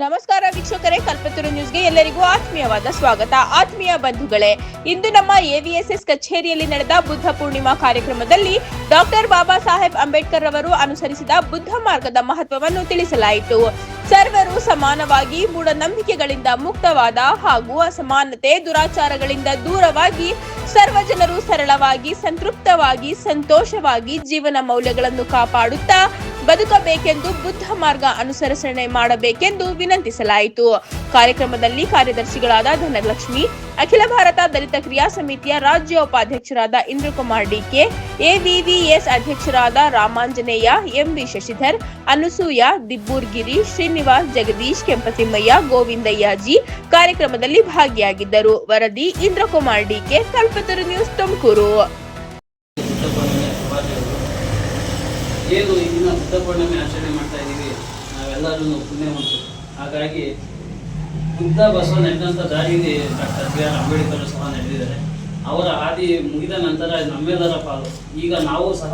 ನಮಸ್ಕಾರ ವೀಕ್ಷಕರೇ, ಕಲ್ಪತರು ನ್ಯೂಸ್ಗೆ ಎಲ್ಲರಿಗೂ ಆತ್ಮೀಯವಾದ ಸ್ವಾಗತ. ಆತ್ಮೀಯ ಬಂಧುಗಳೇ, ಇಂದು ನಮ್ಮ ಎವಿಎಸ್ಎಸ್ ಕಚೇರಿಯಲ್ಲಿ ನಡೆದ ಬುದ್ಧ ಪೂರ್ಣಿಮಾ ಕಾರ್ಯಕ್ರಮದಲ್ಲಿ ಡಾಕ್ಟರ್ ಬಾಬಾ ಸಾಹೇಬ್ ಅಂಬೇಡ್ಕರ್ ಅವರು ಅನುಸರಿಸಿದ ಬುದ್ಧ ಮಾರ್ಗದ ಮಹತ್ವವನ್ನು ತಿಳಿಸಲಾಯಿತು. ಸರ್ವರು ಸಮಾನವಾಗಿ ಮೂಢನಂಬಿಕೆಗಳಿಂದ ಮುಕ್ತವಾದ ಹಾಗೂ ಅಸಮಾನತೆ ದುರಾಚಾರಗಳಿಂದ ದೂರವಾಗಿ ಸರ್ವ ಜನರು ಸರಳವಾಗಿ ಸಂತೃಪ್ತವಾಗಿ ಸಂತೋಷವಾಗಿ ಜೀವನ ಮೌಲ್ಯಗಳನ್ನು ಕಾಪಾಡುತ್ತಾ ಬದುಕಬೇಕೆಂದು ಬುದ್ಧ ಮಾರ್ಗ ಅನುಸರಣೆ ಮಾಡಬೇಕೆಂದು ವಿನಂತಿಸಲಾಯಿತು. ಕಾರ್ಯಕ್ರಮದಲ್ಲಿ ಕಾರ್ಯದರ್ಶಿಗಳಾದ ಧನಲಕ್ಷ್ಮಿ, ಅಖಿಲ ಭಾರತ ದಲಿತ ಕ್ರಿಯಾ ಸಮಿತಿಯ ರಾಜ್ಯ ಉಪಾಧ್ಯಕ್ಷರಾದ ಇಂದ್ರಕುಮಾರ್ ಡಿಕೆ, ಎವಿವಿಎಸ್ ಅಧ್ಯಕ್ಷರಾದ ರಾಮಾಂಜನೇಯ, ಎಂವಿ ಶಶಿಧರ್, ಅನುಸೂಯ, ದಿಬ್ಬೂರ್ಗಿರಿ, ಶ್ರೀನಿವಾಸ್, ಜಗದೀಶ್, ಕೆಂಪಸಿಮ್ಮಯ್ಯ, ಗೋವಿಂದಯ್ಯಜಿ ಕಾರ್ಯಕ್ರಮದಲ್ಲಿ ಭಾಗಿಯಾಗಿದ್ದರು. ವರದಿ ಇಂದ್ರಕುಮಾರ್ ಡಿಕೆ, ಕಲ್ಪತರು ನ್ಯೂಸ್, ತುಮಕೂರು. ಏನು ಇದನ್ನ ಬುದ್ಧ ಪೂರ್ಣಿಮೆ ಆಚರಣೆ ಮಾಡ್ತಾ ಇದ್ದೀವಿ, ನಾವೆಲ್ಲರೂ ಪುಣ್ಯವಂತರು. ಹಾಗಾಗಿ ಬುದ್ಧ ಬಸವ ನಡೆದಂಥ ದಾರಿಯಲ್ಲಿ ಡಾಕ್ಟರ್ ಬಿ.ಆರ್. ಅಂಬೇಡ್ಕರ್ ಸಹ ನಡೆದಿದ್ದಾರೆ. ಅವರ ಹಾದಿ ಮುಗಿದ ನಂತರ ನಮ್ಮೆಲ್ಲರ ಪಾಲು. ಈಗ ನಾವು ಸಹ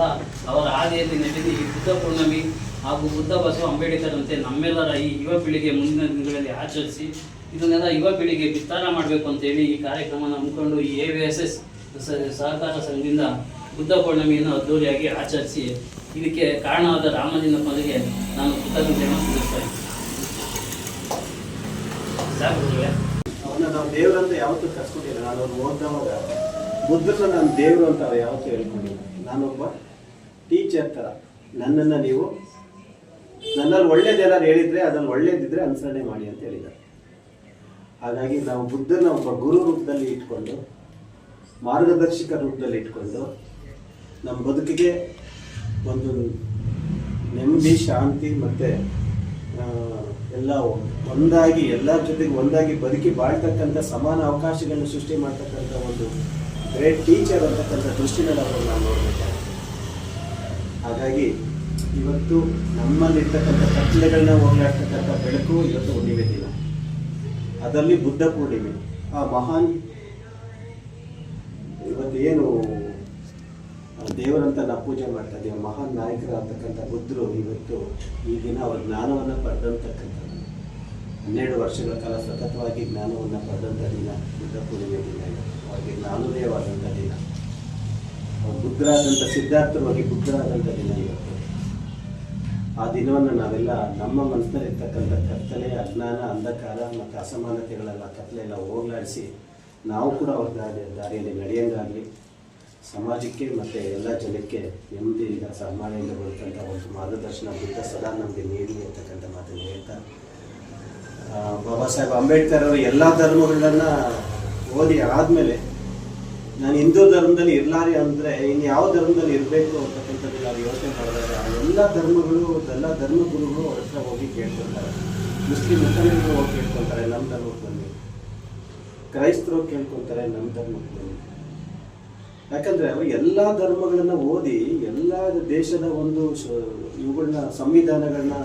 ಅವರ ಹಾದಿಯಲ್ಲಿ ನಡೆದು ಈ ಬುದ್ಧ ಪೂರ್ಣಿಮೆ ಹಾಗೂ ಬುದ್ಧ ಬಸವ ಅಂಬೇಡ್ಕರ್ ಅಂತೆ ನಮ್ಮೆಲ್ಲರ ಈ ಯುವ ಪೀಳಿಗೆ ಮುಂದಿನ ದಿನಗಳಲ್ಲಿ ಆಚರಿಸಿ ಇದನ್ನೆಲ್ಲ ಯುವ ಪೀಳಿಗೆ ಬಿತ್ತಾರ ಮಾಡಬೇಕು ಅಂತೇಳಿ ಈ ಕಾರ್ಯಕ್ರಮನ ಹಮ್ಮಿಕೊಂಡು ಈ ಎವಿಎಸ್ಎಸ್ ಸಹಕಾರ ಸಂಘದಿಂದ ಬುದ್ಧ ಪೂರ್ಣಿಮೆಯನ್ನು ಅದ್ದೂರಿಯಾಗಿ ಆಚರಿಸಿ ಇದಕ್ಕೆ ಕಾರಣವಾದ ರಾಮಲಿಂಗಪ್ಪನಿಗೆ ನಾನು ಕೃತಜ್ಞತೆಯನ್ನು ಸಲ್ಲಿಸ್ತಾ ಇದ್ದೀನಿ. ಅವನ್ನ ನಾವು ದೇವರಂತ ಯಾವತ್ತೂ ಕರ್ಸ್ಕೊಂಡಿಲ್ಲ. ನಾನು ಅವ್ರು ಓದಿದವಾಗ ಬುದ್ಧನ ನಾನು ದೇವರು ಅಂತ ಅವ್ರು ಯಾವತ್ತೂ ಹೇಳ್ಕೊಂಡಿಲ್ಲ. ನಾನೊಬ್ಬ ಟೀಚರ್ ಥರ. ನನ್ನನ್ನು ನೀವು ನನ್ನಲ್ಲಿ ಒಳ್ಳೇದೇನಾದ್ರು ಹೇಳಿದರೆ ಅದ್ರಲ್ಲಿ ಒಳ್ಳೇದಿದ್ರೆ ಅನುಸರಣೆ ಮಾಡಿ ಅಂತ ಹೇಳಿದ್ದಾರೆ. ಹಾಗಾಗಿ ನಾವು ಬುದ್ಧನ ಒಬ್ಬ ಗುರು ರೂಪದಲ್ಲಿ ಇಟ್ಕೊಂಡು, ಮಾರ್ಗದರ್ಶಕ ರೂಪದಲ್ಲಿ ಇಟ್ಕೊಂಡು ನಮ್ಮ ಬದುಕಿಗೆ ಒಂದು ನೆಮ್ಮದಿ, ಶಾಂತಿ ಮತ್ತು ಎಲ್ಲ ಒಂದಾಗಿ ಎಲ್ಲರ ಜೊತೆಗೆ ಒಂದಾಗಿ ಬದುಕಿ ಬಾಳ್ತಕ್ಕಂಥ ಸಮಾನ ಅವಕಾಶಗಳನ್ನು ಸೃಷ್ಟಿ ಮಾಡ್ತಕ್ಕಂಥ ಒಂದು ಗ್ರೇಟ್ ಟೀಚರ್ ಅಂತಕ್ಕಂಥ ದೃಷ್ಟಿನಲ್ಲಿ ಅವರನ್ನು ನಾವು ನೋಡಬೇಕಾಗುತ್ತೆ. ಹಾಗಾಗಿ ಇವತ್ತು ನಮ್ಮಲ್ಲಿರ್ತಕ್ಕಂಥ ಕತ್ತಲೆಗಳನ್ನ ಹೋಗ್ಲಾಡ್ತಕ್ಕಂಥ ಬೆಳಕು ಇವತ್ತು ಹುಣ್ಣಿಮೆ ದಿನ, ಅದರಲ್ಲಿ ಬುದ್ಧ ಪೂರ್ಣಿಮೆ. ಆ ಮಹಾನ್ ಇವತ್ತು ಏನು ದೇವರಂತ ನಾವು ಪೂಜೆ ಮಾಡ್ತಾ ಇದ್ದೀವಿ, ಮಹಾನ್ ನಾಯಕರಾಗ್ತಕ್ಕಂಥ ಬುದ್ಧರು ಇವತ್ತು ಈ ದಿನ ಅವರ ಜ್ಞಾನವನ್ನು ಪಡೆದಂತಕ್ಕಂಥದ್ದು. 12 ವರ್ಷಗಳ ಕಾಲ ಸತತವಾಗಿ ಜ್ಞಾನವನ್ನು ಪಡೆದಂಥ ದಿನ ಬುದ್ಧ ಪೂರ್ಣಿಮೆ ದಿನ. ಅವರಿಗೆ ಜ್ಞಾನೋದಯವಾದಂಥ ದಿನ. ಅವರು ಬುದ್ಧರಾದಂಥ ಸಿದ್ಧಾರ್ಥವಾಗಿ ಬುದ್ಧರಾದಂಥ ದಿನ ಇವತ್ತು. ಆ ದಿನವನ್ನು ನಾವೆಲ್ಲ ನಮ್ಮ ಮನಸ್ಸಿನಲ್ಲಿರ್ತಕ್ಕಂಥ ಕತ್ತಲೆ, ಅಜ್ಞಾನ, ಅಂಧಕಾರ ಮತ್ತು ಅಸಮಾನತೆಗಳೆಲ್ಲ ಕತ್ತಲೆ ಎಲ್ಲ ಹೋಗ್ಲಾಡಿಸಿ ನಾವು ಕೂಡ ಅವ್ರ ದಾರಿಯಲ್ಲಿ ನಡೆಯಂಗಾಗಲಿ, ಸಮಾಜಕ್ಕೆ ಮತ್ತು ಎಲ್ಲ ಜನಕ್ಕೆ ನೆಮ್ಮದಿಯಿಂದ ಸನ್ಮಾನದಿಂದ ಬರ್ತಕ್ಕಂಥ ಒಂದು ಮಾರ್ಗದರ್ಶನ ಬುದ್ಧ ಸದಾ ನಮಗೆ ನೀಡಲಿ ಅಂತಕ್ಕಂಥ ಮಾತನ್ನು ಹೇಳ್ತಾ, ಬಾಬಾ ಸಾಹೇಬ್ ಅಂಬೇಡ್ಕರ್ ಅವರು ಎಲ್ಲ ಧರ್ಮಗಳನ್ನು ಓದಿ ಆದಮೇಲೆ ನಾನು ಹಿಂದೂ ಧರ್ಮದಲ್ಲಿ ಇರಲಾರಿ ಅಂದರೆ ಇನ್ನು ಯಾವ ಧರ್ಮದಲ್ಲಿ ಇರಬೇಕು ಅಂತಕ್ಕಂಥದ್ದು ನಾವು ಯೋಚನೆ ಮಾಡಿದಾಗ ಎಲ್ಲ ಧರ್ಮಗುರುಗಳು ಅವ್ರ ಹತ್ರ ಹೋಗಿ ಕೇಳ್ಕೊಳ್ತಾರೆ. ಮುಸ್ಲಿಂ ಮುಖಂಡರು ಹೋಗಿ ಕೇಳ್ಕೊಳ್ತಾರೆ, ನಮ್ಮ ಧರ್ಮಕ್ಕೆ ಬನ್ನಿ. ಕ್ರೈಸ್ತರು ಕೇಳ್ಕೊಳ್ತಾರೆ, ನಮ್ಮ ಧರ್ಮಕ್ಕೆ ಬನ್ನಿ. ಯಾಕಂದರೆ ಎಲ್ಲ ಧರ್ಮಗಳನ್ನು ಓದಿ ಎಲ್ಲ ದೇಶದ ಒಂದು ಇವುಗಳನ್ನ ಸಂವಿಧಾನಗಳನ್ನ